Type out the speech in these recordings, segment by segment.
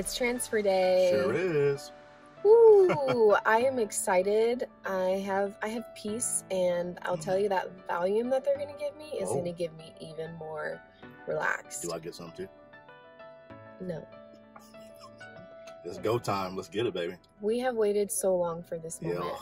It's transfer day. Sure is. Ooh, I am excited. I have peace, and I'll tell you that Valium that they're gonna give me is gonna give me even more relaxed. Do I get some too? No. It's go time. Let's get it, baby. We have waited so long for this moment.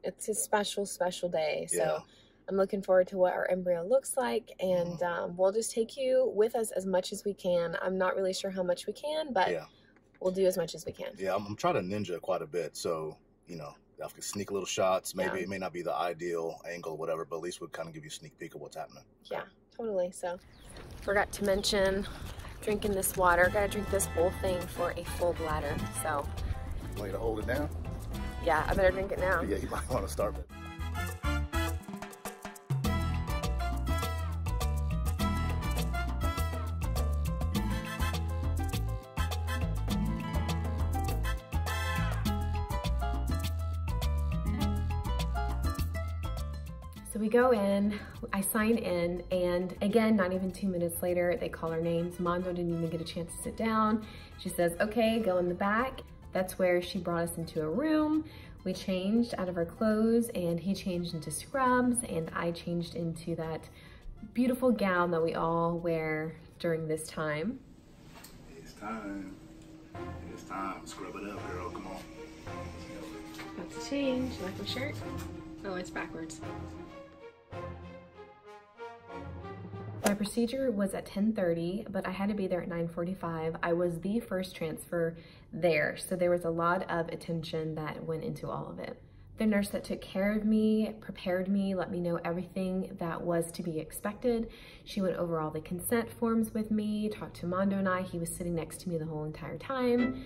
It's a special, special day. So I'm looking forward to what our embryo looks like, and we'll just take you with us as much as we can. I'm not really sure how much we can, but we'll do as much as we can. Yeah, I'm trying to ninja quite a bit, so, you know, I can sneak little shots. Maybe it may not be the ideal angle, whatever, but at least we'll kind of give you a sneak peek of what's happening. Yeah, totally. So, forgot to mention, drinking this water. Gotta drink this whole thing for a full bladder, so. Want you to hold it down? Yeah, I better drink it now. Yeah, you might want to start with it. So we go in, I sign in, and again, not even 2 minutes later, they call our names. Mondo didn't even get a chance to sit down. She says, okay, go in the back. That's where she brought us into a room. We changed out of our clothes, and he changed into scrubs, and I changed into that beautiful gown that we all wear during this time. It's time. It's time. Scrub it up, girl. Come on. About to change. You like my shirt? Oh, it's backwards. My procedure was at 10:30, but I had to be there at 9:45. I was the first transfer there, so there was a lot of attention that went into all of it. The nurse that took care of me, prepared me, let me know everything that was to be expected. She went over all the consent forms with me, talked to Mondo and I. He was sitting next to me the whole entire time.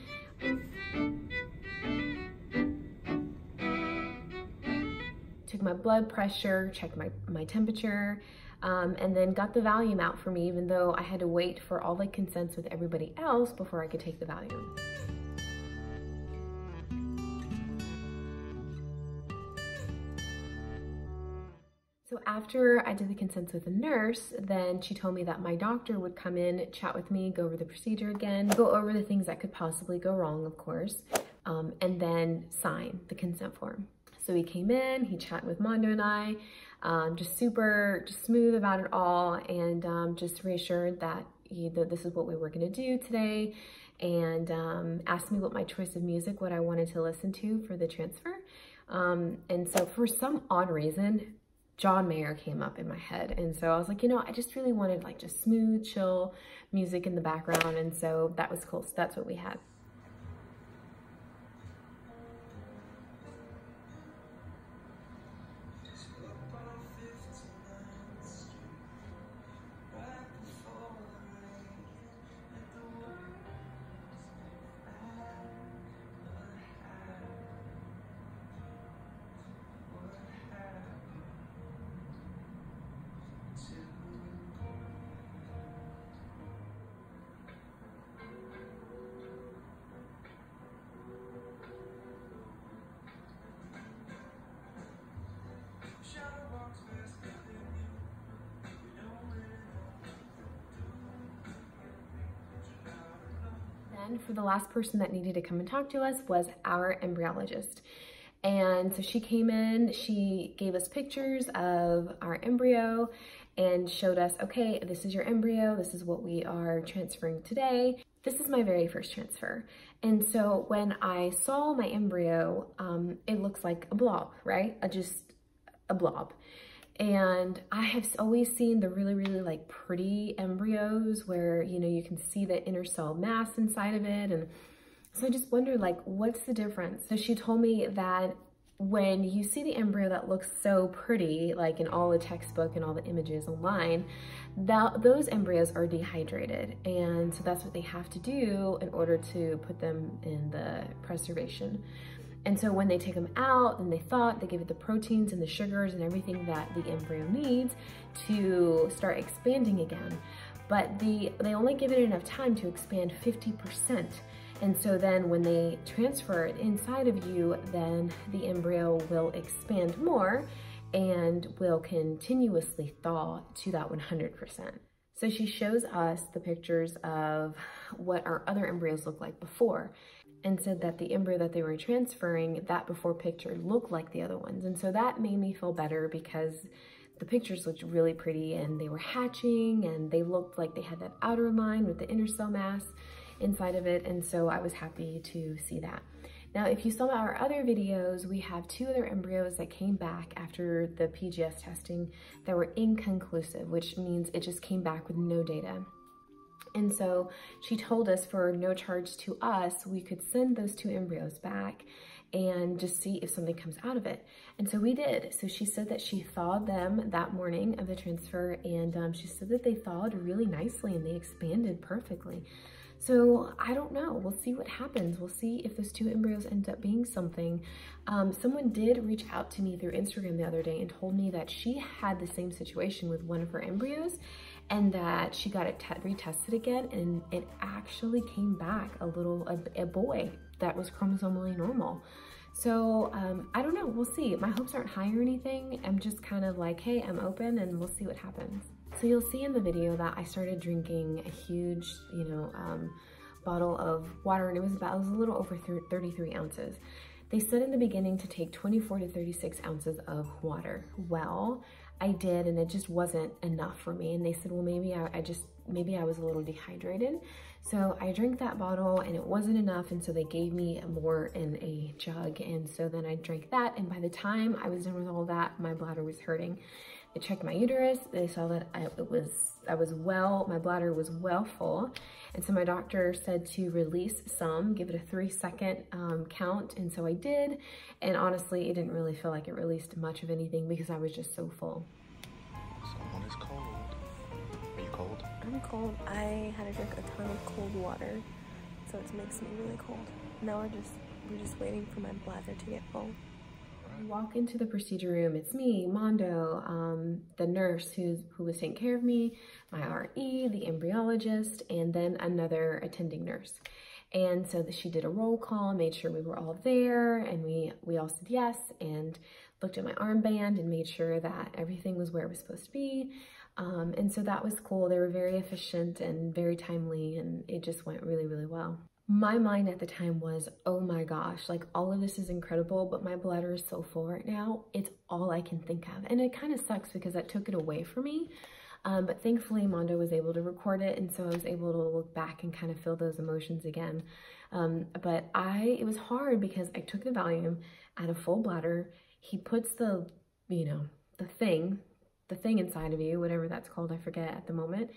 Took my blood pressure, checked my temperature, and then got the Valium out for me, even though I had to wait for all the consents with everybody else before I could take the Valium. So after I did the consents with the nurse, then she told me that my doctor would come in, chat with me, go over the procedure again, go over the things that could possibly go wrong, of course, and then sign the consent form. So he came in, he chatted with Mondo and I, just smooth about it all, and just reassured that this is what we were gonna do today, and asked me what my choice of music, what I wanted to listen to for the transfer. And so for some odd reason, John Mayer came up in my head. And so I was like, you know, I just really wanted like just smooth, chill music in the background. And so that was cool. So that's what we had. Then for the last person that needed to come and talk to us was our embryologist. And so she came in, she gave us pictures of our embryo and showed us, okay, this is your embryo, this is what we are transferring today. This is my very first transfer. And so when I saw my embryo, it looks like a blob, right? Just a blob. And I have always seen the really, really like pretty embryos where, you know, you can see the inner cell mass inside of it. And so I just wondered, like, what's the difference? So she told me that when you see the embryo that looks so pretty, like in all the textbook and all the images online, those embryos are dehydrated. And so that's what they have to do in order to put them in the preservation. And so when they take them out, then they give it the proteins and the sugars and everything that the embryo needs to start expanding again. But they only give it enough time to expand 50%. And so then when they transfer it inside of you, then the embryo will expand more and will continuously thaw to that 100%. So she shows us the pictures of what our other embryos looked like before, and said that the embryo that they were transferring, that before picture looked like the other ones. And so that made me feel better because the pictures looked really pretty and they were hatching and they looked like they had that outer line with the inner cell mass inside of it. And so I was happy to see that. Now, if you saw our other videos, we have 2 other embryos that came back after the PGS testing that were inconclusive, which means it just came back with no data. And so she told us for no charge to us, we could send those 2 embryos back and just see if something comes out of it. And so we did. So she said that she thawed them that morning of the transfer, and she said that they thawed really nicely and they expanded perfectly. So I don't know, we'll see what happens. We'll see if those 2 embryos end up being something. Someone did reach out to me through Instagram the other day and told me that she had the same situation with one of her embryos and that she got it retested again, and it actually came back a boy that was chromosomally normal. So I don't know, we'll see. My hopes aren't high or anything. I'm just kind of like, hey, I'm open and we'll see what happens. So you'll see in the video that I started drinking a huge, bottle of water, and it was a little over 33 ounces. They said in the beginning to take 24 to 36 ounces of water. Well, I did, and it just wasn't enough for me. And they said, well, maybe I was a little dehydrated. So I drank that bottle and it wasn't enough. And so they gave me more in a jug. And so then I drank that. And by the time I was done with all that, my bladder was hurting. They checked my uterus. They saw that my bladder was well full. And so my doctor said to release some, give it a 3-second count. And so I did. And honestly, it didn't really feel like it released much of anything because I was just so full. Someone is cold. Are you cold? I'm cold. I had to drink a ton of cold water, so it makes me really cold. Now we're just waiting for my bladder to get full. I walk into the procedure room. It's me, Mondo, the nurse who was taking care of me, my RE, the embryologist, and then another attending nurse. And so she did a roll call, made sure we were all there, and we all said yes, and looked at my armband and made sure that everything was where it was supposed to be. And so that was cool. They were very efficient and very timely, and it just went really, really well. My mind at the time was, oh my gosh, like all of this is incredible, but my bladder is so full right now. It's all I can think of. And it kind of sucks because that took it away from me. But thankfully Mondo was able to record it. And so I was able to look back and kind of feel those emotions again. But it was hard because I took the Valium at a full bladder. He puts the thing inside of you, whatever that's called, I forget at the moment.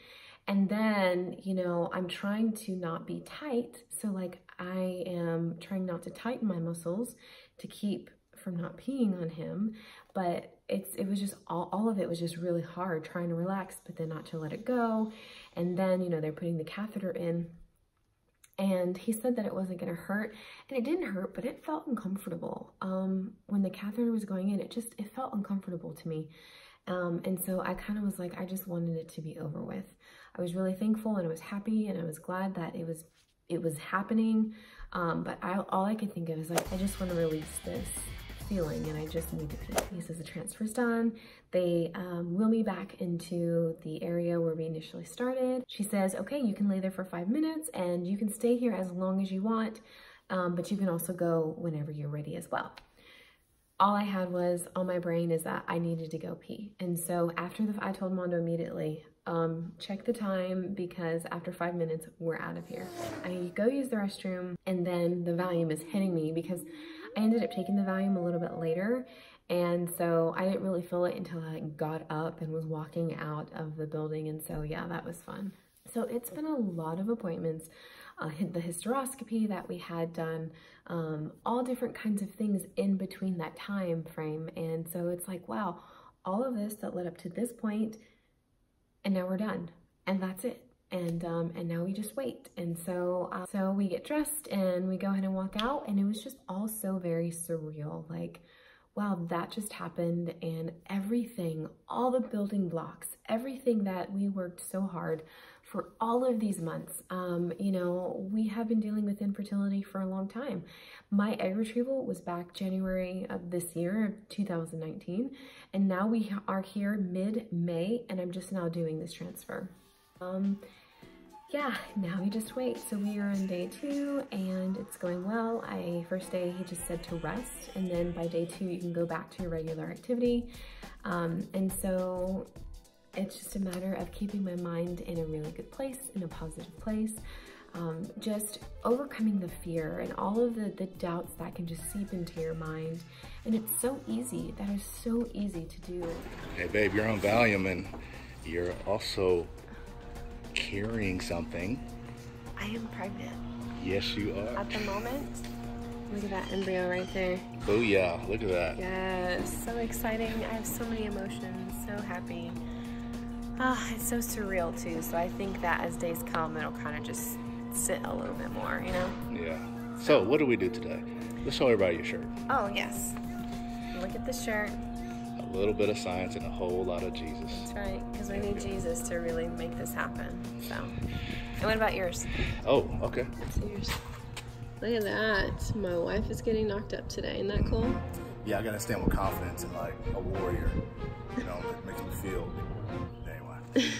And then, I'm trying to not be tight. So like I am trying not to tighten my muscles to keep from not peeing on him. But it was just, all of it was just really hard, trying to relax, but then not to let it go. And then, they're putting the catheter in. And he said that it wasn't going to hurt, and it didn't hurt, but it felt uncomfortable. When the catheter was going in, it felt uncomfortable to me. And so I kind of was like, I just wanted it to be over with. I was really thankful and I was happy and I was glad that it was happening. But all I could think of is like, I just want to release this feeling and I just need to pee. He says the transfer's done. They wheel me back into the area where we initially started. She says, okay, you can lay there for 5 minutes and you can stay here as long as you want, but you can also go whenever you're ready as well. All I had was on my brain is that I needed to go pee. And so I told Mondo immediately, check the time because after 5 minutes, we're out of here. I go use the restroom and then the Valium is hitting me because I ended up taking the Valium a little bit later. And so I didn't really feel it until I got up and was walking out of the building. And so yeah, that was fun. So it's been a lot of appointments. The hysteroscopy that we had done, all different kinds of things in between that time frame. And so it's like, wow, all of this that led up to this point, and now we're done, and that's it. And now we just wait. And so we get dressed and we go ahead and walk out, and it was just all so very surreal. Like, wow, that just happened, and everything, all the building blocks, everything that we worked so hard for all of these months. We have been dealing with infertility for a long time. My egg retrieval was back January of this year, 2019, and now we are here mid-May, and I'm just now doing this transfer. Yeah, now we just wait. So we are on day 2 and it's going well. First day he just said to rest, and then by day 2 you can go back to your regular activity. And so it's just a matter of keeping my mind in a really good place, in a positive place. Just overcoming the fear and all of the doubts that can just seep into your mind. And it's so easy. That is so easy to do. Hey babe, you're on Valium and you're also carrying something. I am pregnant. Yes, you are. At the moment, look at that embryo right there. Oh yeah, look at that. Yes, so exciting. I have so many emotions, so happy. Ah, it's so surreal too. So I think that as days come, it'll kind of just sit a little bit more, you know? Yeah. So what do we do today? Let's show everybody your shirt. Oh, yes. Look at the shirt. A little bit of science and a whole lot of Jesus. That's right, because we need Jesus to really make this happen. So, and what about yours? Oh, okay. What's yours? Look at that. My wife is getting knocked up today. Isn't that cool? Yeah, I gotta stand with confidence and like a warrior. You know, it makes me feel. Anyway.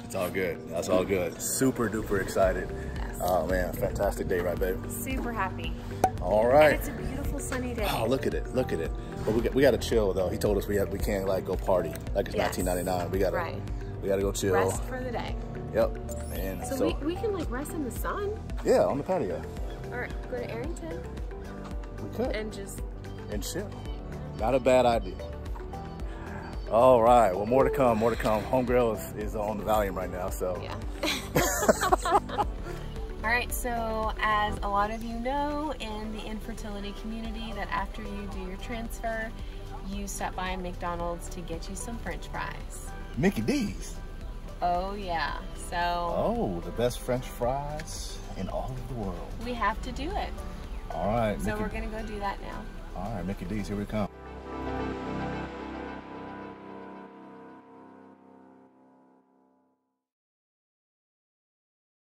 It's all good. That's all good. Super duper excited. Yes. Oh man, fantastic day, right, babe? Super happy. All right. And it's a beautiful sunny day. Oh, look at it. Look at it. But we gotta chill though. He told us we can't like go party like it's Yes. 1999. We gotta go chill. Rest for the day. Yep. And So we can like rest in the sun. Yeah, on the patio. Or go to Arrington We could. and just chill. Not a bad idea. All right. Well, more to come. More to come. Homegirl is on the Valium right now, so. yeah. All right, so as a lot of you know in the infertility community, that after you do your transfer, you stop by McDonald's to get you some French fries. Mickey D's. Oh yeah, so. Oh, the best French fries in all of the world. We have to do it. All right. So we're gonna go do that now. All right, Mickey D's, here we come.